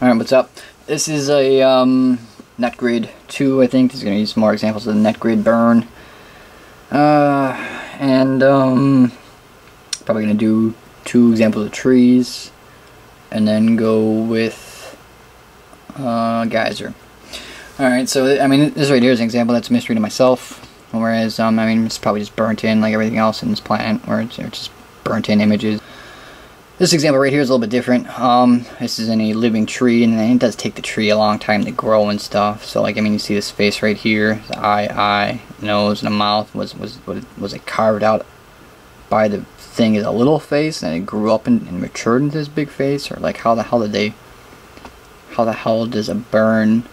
Alright, what's up? This is a net grid 2, I think. This is going to use some more examples of the net grid burn. Probably going to do 2 examples of trees, and then go with geyser. Alright, so, I mean, this right here is an example that's a mystery to myself, whereas, I mean, it's probably just burnt in like everything else in this planet, where it's just burnt in images. This example right here is a little bit different. This is in a living tree, and it does take the tree a long time to grow and stuff. So, like, I mean, you see this face right here, the eye, nose, and a mouth. Was it carved out by the thing as a little face, and it grew up and matured into this big face, or like how the hell does a burn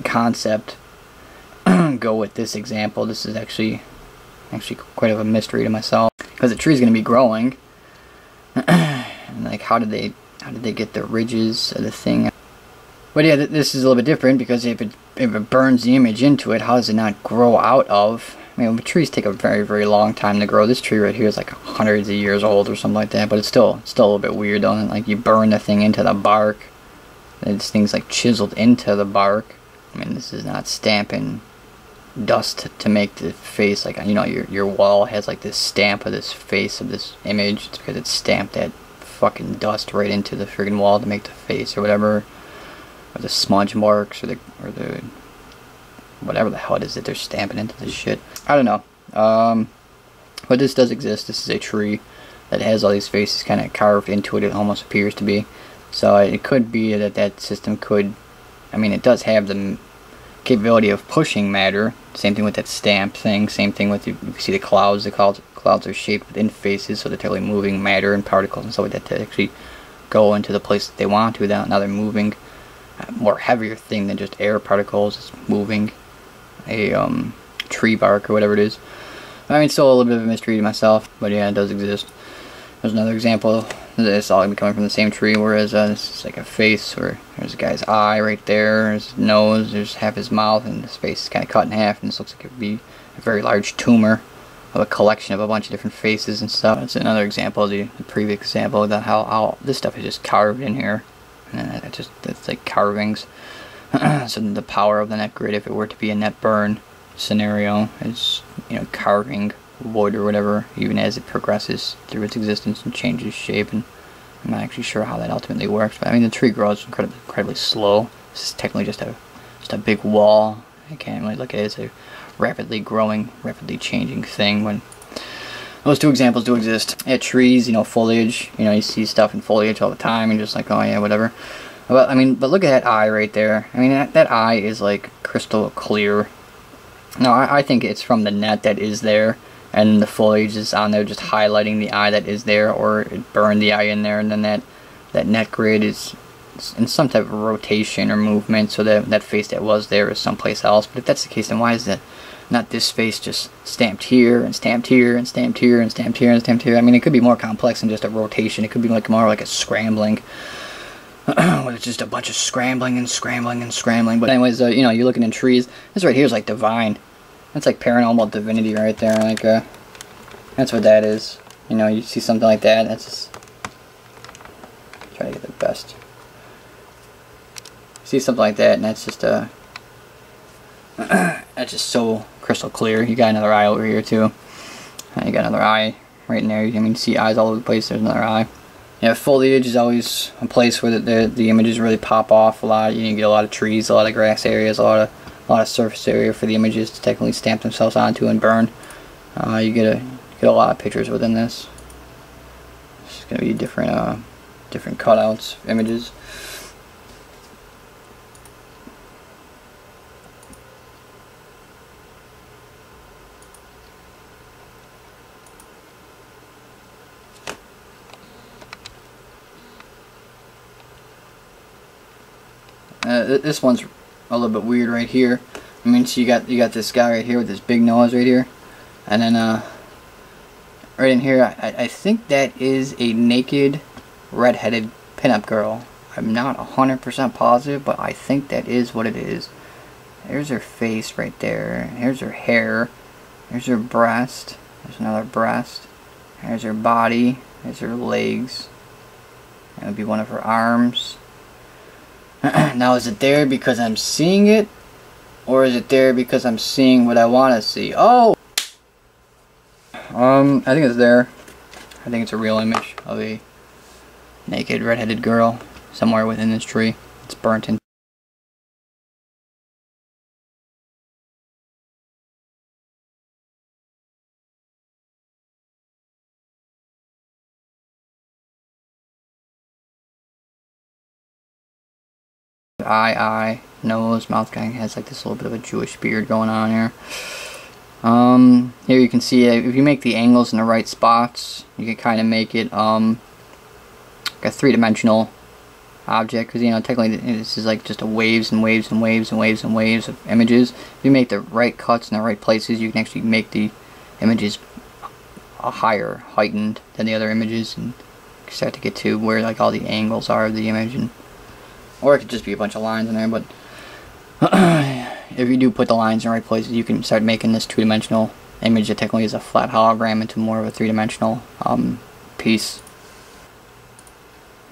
concept go with this example? This is actually quite of a mystery to myself, because the tree's going to be growing. And like, how did they get the ridges of the thing? But yeah, this is a little bit different, because if it burns the image into it, how does it not grow out of? I mean, trees take a very, very long time to grow. This tree right here is like hundreds of years old or something like that, but it's still a little bit weird, though. Like, you burn the thing into the bark, and this thing's like chiseled into the bark. I mean, this is not stamping dust to make the face, like, you know, your wall has like this stamp of this face of this image. It's because it's stamped that fucking dust right into the friggin' wall to make the face, or whatever, or the smudge marks, or the whatever the hell it is that they're stamping into this shit. I don't know. But this does exist. This is a tree that has all these faces kind of carved into it. It almost appears to be. So it could be that system could, I mean, it does have the capability of pushing matter. Same thing with that stamp thing. Same thing with, you see the clouds. The clouds are shaped within faces, so they're totally moving matter and particles and stuff like that to actually go into the place that they want to. Now they're moving a more heavier thing than just air particles. It's moving a tree bark or whatever it is. I mean, it's still a little bit of a mystery to myself, but yeah, it does exist. There's another example. It's all coming from the same tree, whereas this is like a face, where there's a guy's eye right there, there's his nose, there's half his mouth, and his face is kind of cut in half, and this looks like it would be a very large tumor of a collection of a bunch of different faces and stuff. That's another example of the previous example of how this stuff is just carved in here, and that's like carvings. So the power of the net grid, if it were to be a net burn scenario, is, you know, carving wood or whatever, even as it progresses through its existence and changes shape. And I'm not actually sure how that ultimately works, but I mean, the tree grows incredibly slow. This is technically just a big wall. I can't really look at it as a rapidly growing, rapidly changing thing, when those 2 examples do exist. Yeah, trees, you know, foliage, you know, you see stuff in foliage all the time, and just like, oh yeah, whatever. But I mean, but look at that eye right there. I mean, that eye is like crystal clear. No, I think it's from the net that is there, and the foliage is on there just highlighting the eye that is there, or it burned the eye in there, and then that net grid is in some type of rotation or movement, so that face that was there is someplace else. But if that's the case, then why is that not this face just stamped here and stamped here and stamped here and stamped here and stamped here? I mean, it could be more complex than just a rotation. It could be like more like a scrambling. It's just a bunch of scrambling and scrambling and scrambling. But anyways, you know, you're looking in trees. This right here is like divine. That's like paranormal divinity right there. Like, that's what that is. You know, you see something like that. That's just try to get the best. You see something like that, and that's just that's just so crystal clear. You got another eye over here too. You got another eye right in there. I mean, you see eyes all over the place. There's another eye. Yeah, foliage is always a place where the images really pop off a lot. You get a lot of trees, a lot of grass areas, a lot of surface area for the images to technically stamp themselves onto and burn. You get a lot of pictures within this. It's gonna be different cutouts, images. This one's a little bit weird right here. I mean, so you got this guy right here with this big nose right here, and then right in here, I think that is a naked red-headed pinup girl. I'm not 100% positive, but I think that is what it is. There's her face right there. Here's her hair. There's her breast. There's another breast. There's her body. There's her legs. That would be one of her arms. Now, is it there because I'm seeing it? Or is it there because I'm seeing what I want to see? Oh! I think it's there. I think it's a real image of a naked redheaded girl somewhere within this tree. It's burnt in. Eye, nose, mouth kind of has like this little bit of a Jewish beard going on here. Here you can see if you make the angles in the right spots, you can kind of make it like a three-dimensional object, because you know technically this is like just a waves and waves and waves and waves and waves of images. If you make the right cuts in the right places, you can actually make the images higher, heightened than the other images, and start to get to where like all the angles are of the image, and or it could just be a bunch of lines in there. But if you do put the lines in the right places, you can start making this two-dimensional image that technically is a flat hologram into more of a three-dimensional piece.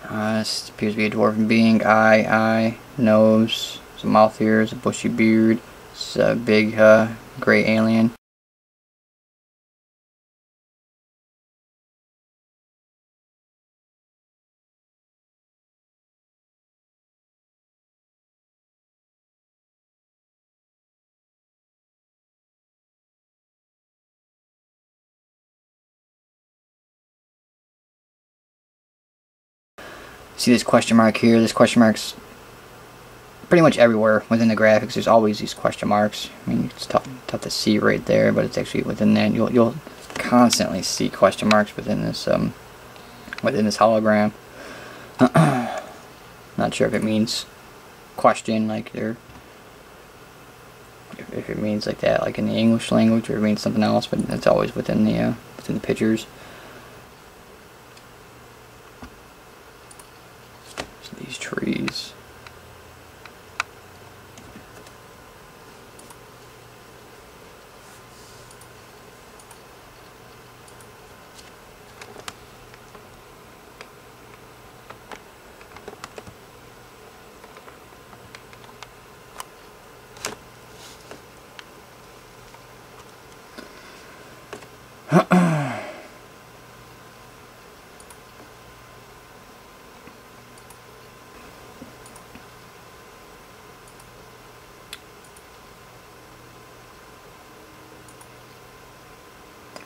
This appears to be a dwarven being. Eye, nose, some mouth ears, a bushy beard. It's a big gray alien. See this question mark here? This question mark's pretty much everywhere within the graphics. There's always these question marks. I mean, it's tough to see right there, but it's actually within that. You'll constantly see question marks within this hologram. Not sure if it means question, like they're, if it means like that, like in the English language, or it means something else. But it's always within the pictures. So these trees.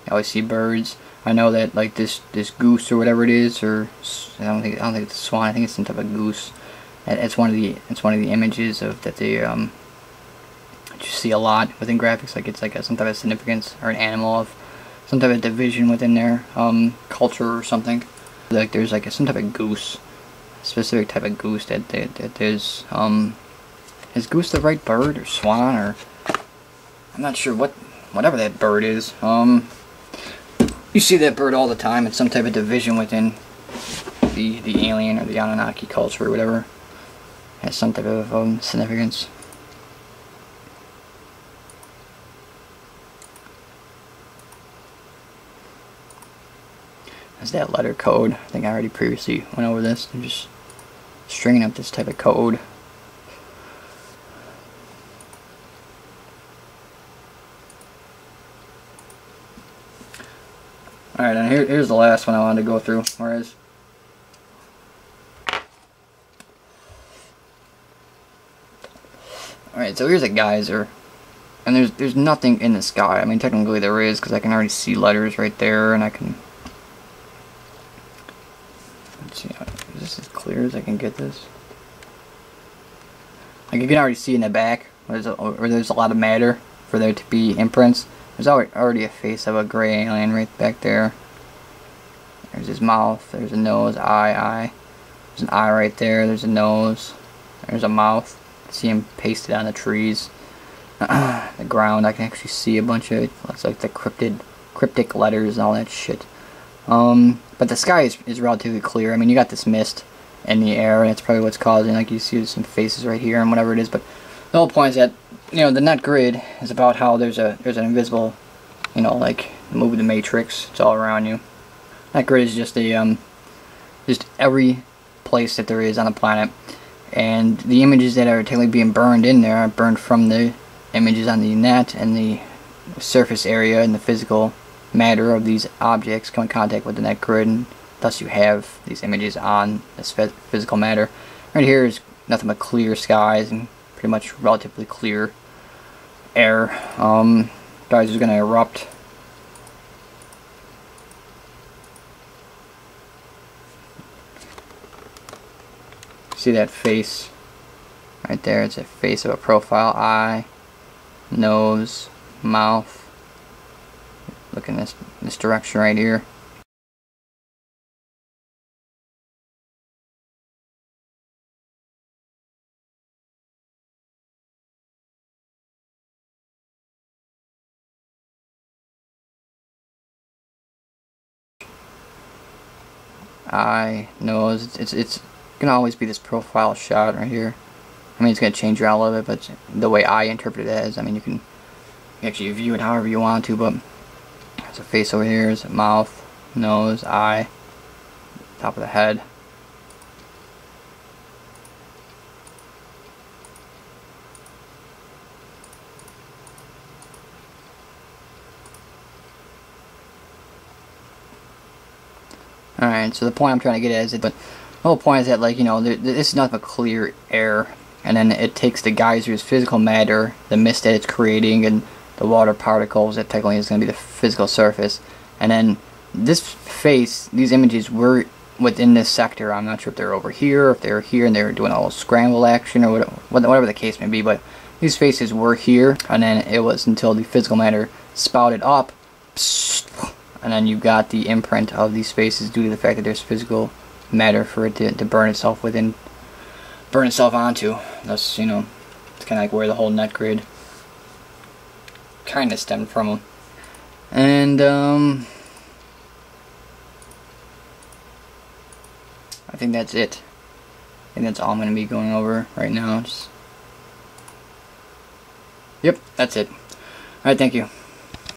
I always see birds. I know that like this goose or whatever it is, or I don't think it's a swan. I think it's some type of goose. It's one of the images of that they that you see a lot within graphics. Like it's like some type of significance or an animal of some type of division within their culture or something. Like there's like some type of goose, a specific type of goose that there's is goose the right bird or swan, or I'm not sure whatever that bird is. You see that bird all the time. It's some type of division within the alien or the Anunnaki culture or whatever. It has some type of significance. That's that letter code. I think I already previously went over this. I'm just stringing up this type of code. Alright, and here's the last one I wanted to go through. Alright, so here's a geyser. And there's nothing in the sky. I mean, technically there is, because I can already see letters right there, and I can... Let's see, is this as clear as I can get this? Like, you can already see in the back, where there's a lot of matter for there to be imprints. There's already a face of a gray alien right back there. There's his mouth, there's a nose, eye. There's an eye right there, there's a nose, there's a mouth. See him pasted on the trees. The ground, I can actually see a bunch of, looks like the cryptic letters and all that shit. But the sky is relatively clear. I mean, you got this mist in the air, and it's probably what's causing, like you see some faces right here and whatever it is. But the whole point is that, you know, the net grid is about how there's an invisible, you know, like the movie The Matrix. It's all around you. That grid is just just every place that there is on the planet and the images that are technically being burned in there are burned from the images on the net and the surface area and the physical matter of these objects come in contact with the net grid, and thus you have these images on this physical matter. Right here is nothing but clear skies and pretty much relatively clear air. Guys, is going to erupt. See that face right there? It's a face of a profile, eye, nose, mouth. Look in this direction right here. Eye, nose. It's gonna always be this profile shot right here. I mean, it's gonna change around a little bit, but the way I interpret it as, I mean, you can actually view it however you want to, but there's a face over here, there's a mouth, nose, eye, top of the head. Alright, so the point I'm trying to get at is that, but the whole point is that, like, you know, this is nothing but clear air, and then it takes the geyser's physical matter, the mist that it's creating, and the water particles that technically is going to be the physical surface, and then this face, these images were within this sector. I'm not sure if they're over here, or if they were here and they were doing a little scramble action, or whatever the case may be, but these faces were here, and then it was until the physical matter spouted up, and then you got the imprint of these faces due to the fact that there's physical matter for it to burn itself onto. Thus, you know, it's kind of like where the whole net grid kind of stemmed from. And I think that's it. I think that's all I'm going to be going over right now. Yep, that's it. Alright, thank you.